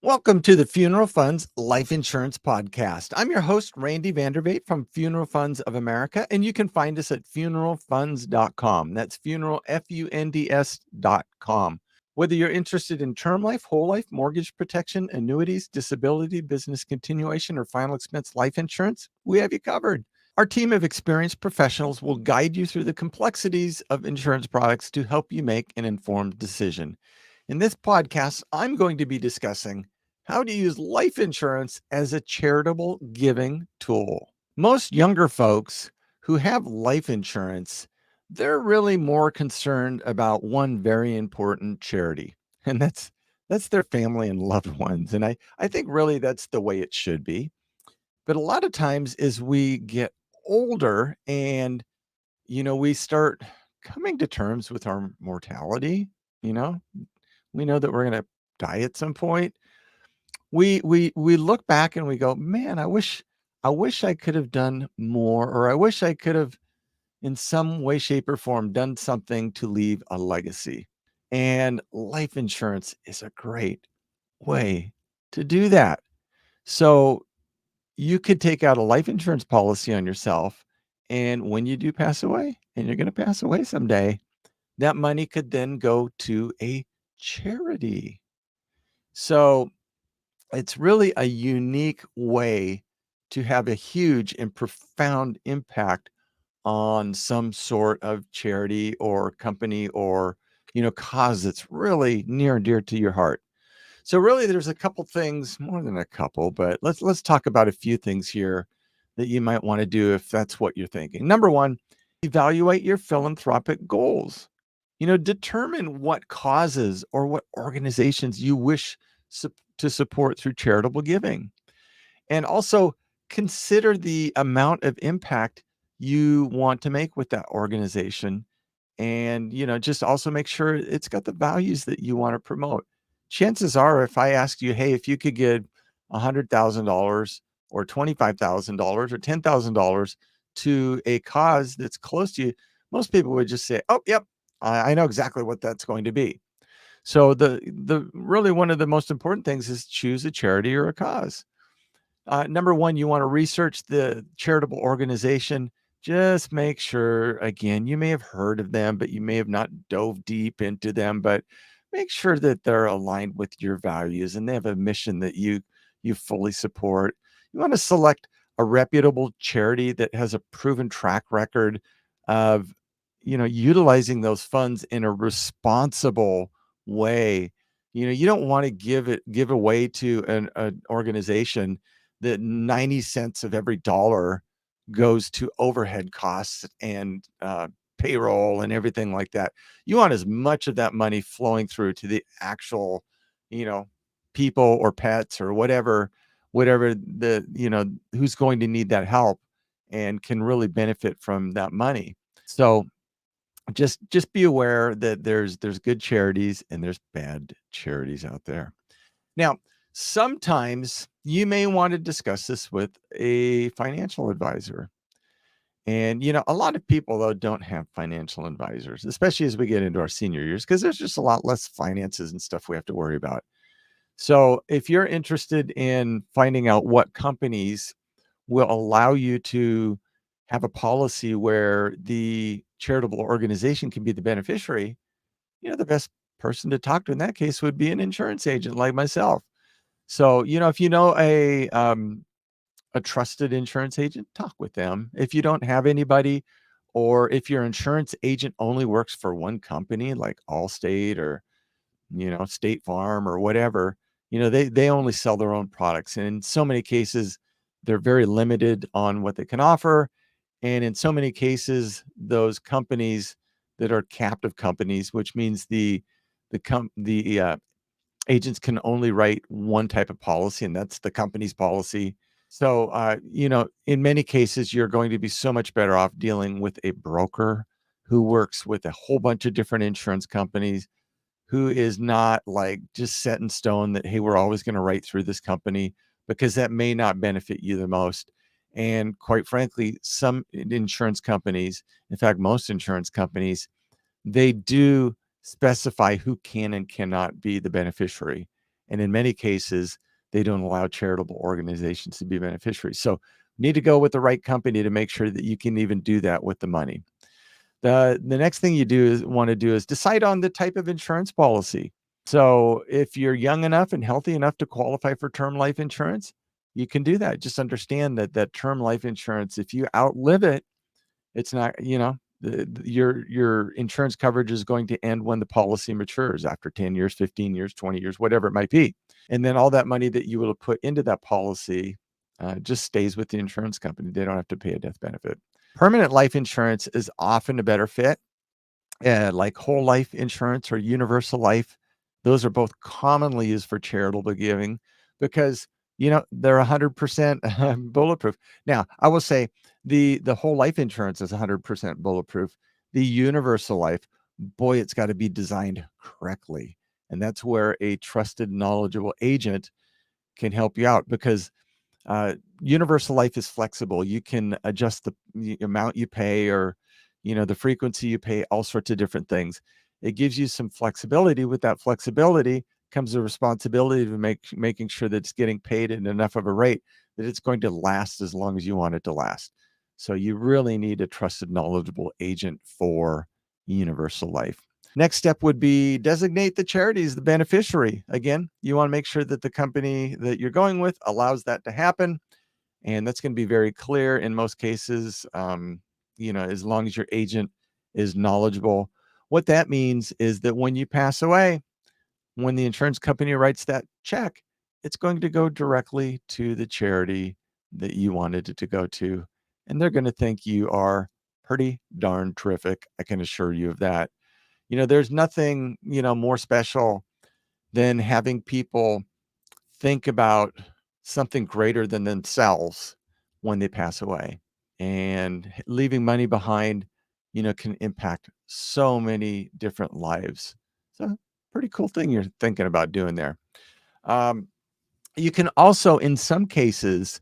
Welcome to the Funeral Funds Life Insurance Podcast. I'm your host, Randy Vandervate from Funeral Funds of America, and you can find us at funeralfunds.com. That's funeral, FUNDS.com. Whether you're interested in term life, whole life, mortgage protection, annuities, disability, business continuation, or final expense life insurance, we have you covered. Our team of experienced professionals will guide you through the complexities of insurance products to help you make an informed decision. In this podcast, I'm going to be discussing how to use life insurance as a charitable giving tool. Most younger folks who have life insurance, they're really more concerned about one very important charity, and that's their family and loved ones. And I think really that's the way it should be. But a lot of times as we get older and we start coming to terms with our mortality, you know, we know that we're going to die at some point. We look back and we go, man, I wish I could have done more, or I wish I could have in some way, shape, or form done something to leave a legacy. And life insurance is a great way to do that. So you could take out a life insurance policy on yourself. And when you do pass away, and you're going to pass away someday, that money could then go to a charity. So it's really a unique way to have a huge and profound impact on some sort of charity or company or cause that's really near and dear to your heart. So really there's a couple things, more than a couple, but let's talk about a few things here that you might want to do if that's what you're thinking. Number one, evaluate your philanthropic goals. Determine what causes or what organizations you wish to support through charitable giving. And also consider the amount of impact you want to make with that organization. And, just also make sure it's got the values that you want to promote. Chances are, if I asked you, hey, if you could give $100,000 or $25,000 or $10,000 to a cause that's close to you, most people would just say, oh, yep, I know exactly what that's going to be. So the really one of the most important things is choose a charity or a cause. Number one, you want to research the charitable organization. Just make sure, again, you may have heard of them, but you may have not dove deep into them, but make sure that they're aligned with your values and they have a mission that you fully support. You want to select a reputable charity that has a proven track record of, utilizing those funds in a responsible way. You don't want to give away to an organization that 90 cents of every dollar goes to overhead costs and payroll and everything like that. You want as much of that money flowing through to the actual, you know, people or pets or whatever who's going to need that help and can really benefit from that money. So just be aware that there's good charities and there's bad charities out there. Now, sometimes you may want to discuss this with a financial advisor. And, a lot of people, though, don't have financial advisors, especially as we get into our senior years, because there's just a lot less finances and stuff we have to worry about. So, if you're interested in finding out what companies will allow you to have a policy where the charitable organization can be the beneficiary, the best person to talk to in that case would be an insurance agent like myself. So, if you know a trusted insurance agent, talk with them. If you don't have anybody, or if your insurance agent only works for one company like Allstate or, State Farm or whatever, they only sell their own products. And in so many cases, they're very limited on what they can offer. And in so many cases, those companies that are captive companies, which means the agents can only write one type of policy, and that's the company's policy. So, in many cases, you're going to be so much better off dealing with a broker who works with a whole bunch of different insurance companies, who is not like just set in stone that, hey, we're always going to write through this company, because that may not benefit you the most. And quite frankly, some insurance companies, in fact, most insurance companies, they do specify who can and cannot be the beneficiary. And in many cases, they don't allow charitable organizations to be beneficiaries. So you need to go with the right company to make sure that you can even do that with the money. The next thing you want to do is decide on the type of insurance policy. So if you're young enough and healthy enough to qualify for term life insurance, you can do that. Just understand that term life insurance, if you outlive it, it's not, your insurance coverage is going to end when the policy matures after 10 years, 15 years, 20 years, whatever it might be. And then all that money that you will have put into that policy just stays with the insurance company. They don't have to pay a death benefit. Permanent life insurance is often a better fit, like whole life insurance or universal life. Those are both commonly used for charitable giving because they're 100% bulletproof. Now, I will say the whole life insurance is 100% bulletproof. The universal life, boy, it's got to be designed correctly, and that's where a trusted, knowledgeable agent can help you out because universal life is flexible. You can adjust the amount you pay or, the frequency you pay, all sorts of different things. It gives you some flexibility. With that flexibility comes the responsibility to making sure that it's getting paid at enough of a rate that it's going to last as long as you want it to last. So you really need a trusted, knowledgeable agent for universal life. Next step would be designate the charity as the beneficiary. Again, you want to make sure that the company that you're going with allows that to happen. And that's going to be very clear in most cases, as long as your agent is knowledgeable. What that means is that when you pass away, when the insurance company writes that check, it's going to go directly to the charity that you wanted it to go to. And they're going to think you are pretty darn terrific. I can assure you of that. There's nothing, more special than having people think about something greater than themselves when they pass away. And leaving money behind, can impact so many different lives. So, pretty cool thing you're thinking about doing there. Um, you can also, in some cases,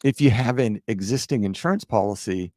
if you have an existing insurance policy,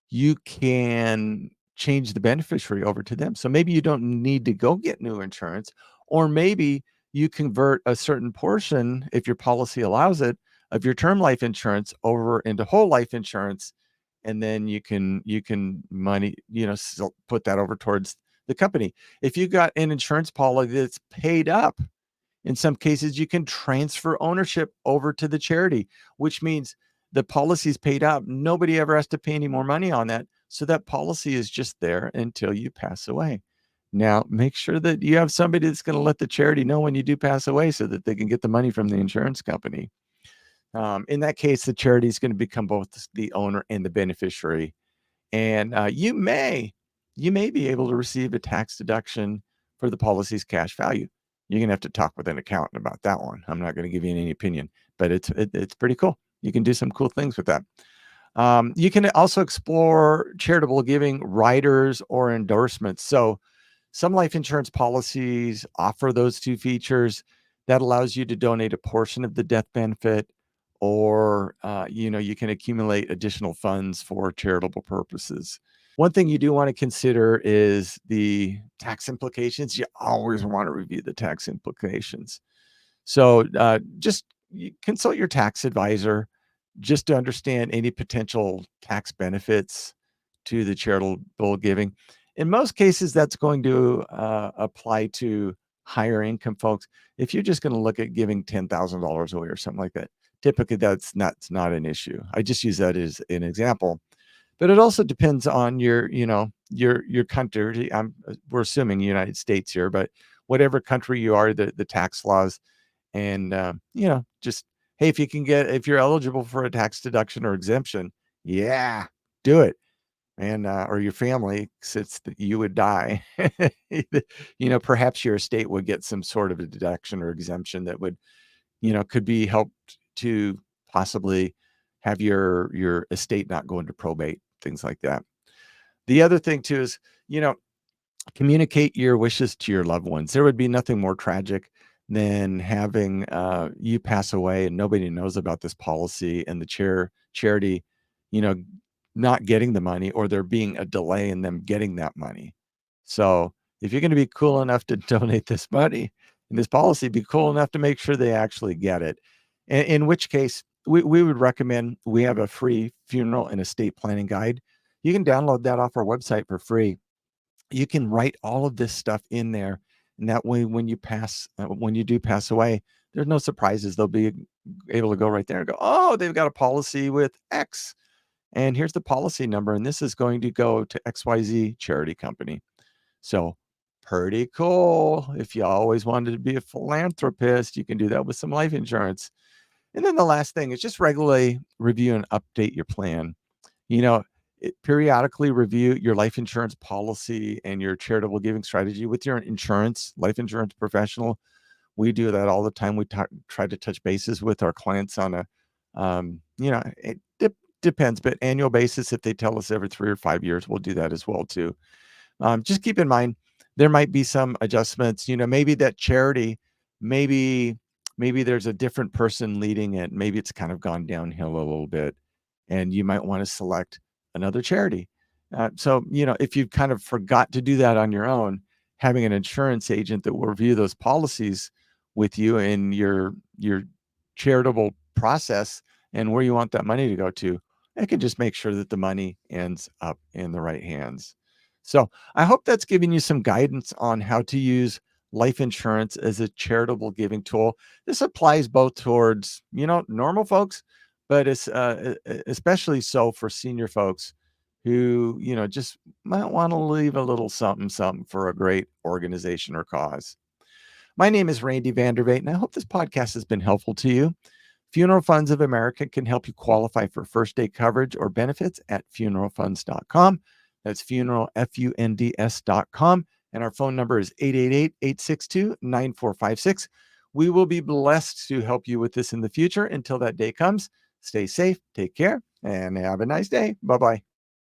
you can change the beneficiary over to them. So maybe you don't need to go get new insurance, or maybe you convert a certain portion, if your policy allows it, of your term life insurance over into whole life insurance, and then you can money, still put that over towards the company. If you got an insurance policy that's paid up, in some cases, you can transfer ownership over to the charity, which means the policy is paid out. Nobody ever has to pay any more money on that. So that policy is just there until you pass away. Now, make sure that you have somebody that's going to let the charity know when you do pass away so that they can get the money from the insurance company. In that case, the charity is going to become both the owner and the beneficiary. And you may be able to receive a tax deduction for the policy's cash value. You're gonna have to talk with an accountant about that one. I'm not going to give you any opinion, but it's pretty cool. You can do some cool things with that. You can also explore charitable giving riders or endorsements. So some life insurance policies offer those two features. That allows you to donate a portion of the death benefit, or you can accumulate additional funds for charitable purposes. One thing you do want to consider is the tax implications. You always want to review the tax implications. So just consult your tax advisor just to understand any potential tax benefits to the charitable giving. In most cases, that's going to apply to higher income folks. If you're just going to look at giving $10,000 away or something like that, typically that's not an issue. I just use that as an example. But it also depends on your country. We're assuming United States here, but whatever country you are, the tax laws, and just, hey, if you're eligible for a tax deduction or exemption, yeah, do it, and or your family, since you would die, perhaps your estate would get some sort of a deduction or exemption that would, could be helped to possibly have your estate not go into probate, things like that. The other thing too is, communicate your wishes to your loved ones. There would be nothing more tragic than having you pass away and nobody knows about this policy, and the charity, you know, not getting the money, or there being a delay in them getting that money. So if you're going to be cool enough to donate this money, in this policy, be cool enough to make sure they actually get it. In which case, we would recommend, we have a free funeral and estate planning guide. You can download that off our website for free. You can write all of this stuff in there, and that way when you do pass away, there's no surprises. They'll be able to go right there and go, oh, they've got a policy with X, and here's the policy number, and this is going to go to XYZ charity company. So pretty cool. If you always wanted to be a philanthropist, you can do that with some life insurance. And then the last thing is just regularly review and update your plan. You know, periodically review your life insurance policy and your charitable giving strategy with your life insurance professional. We do that all the time. We try to touch bases with our clients on a, it depends, but annual basis. If they tell us every 3 or 5 years, we'll do that as well too. Just keep in mind, there might be some adjustments. Maybe that charity, maybe there's a different person leading it. Maybe it's kind of gone downhill a little bit, and you might want to select another charity. So, if you kind of forgot to do that on your own, having an insurance agent that will review those policies with you in your charitable process and where you want that money to go to, it can just make sure that the money ends up in the right hands. So I hope that's giving you some guidance on how to use life insurance as a charitable giving tool. This applies both towards, normal folks, but it's especially so for senior folks who, just might want to leave a little something, something for a great organization or cause. My name is Randy Vandervate, and I hope this podcast has been helpful to you. Funeral Funds of America can help you qualify for first day coverage or benefits at funeralfunds.com. That's funeral, FUNDS.com. And our phone number is 888-862-9456. We will be blessed to help you with this in the future. Until that day comes, stay safe, take care, and have a nice day. Bye-bye.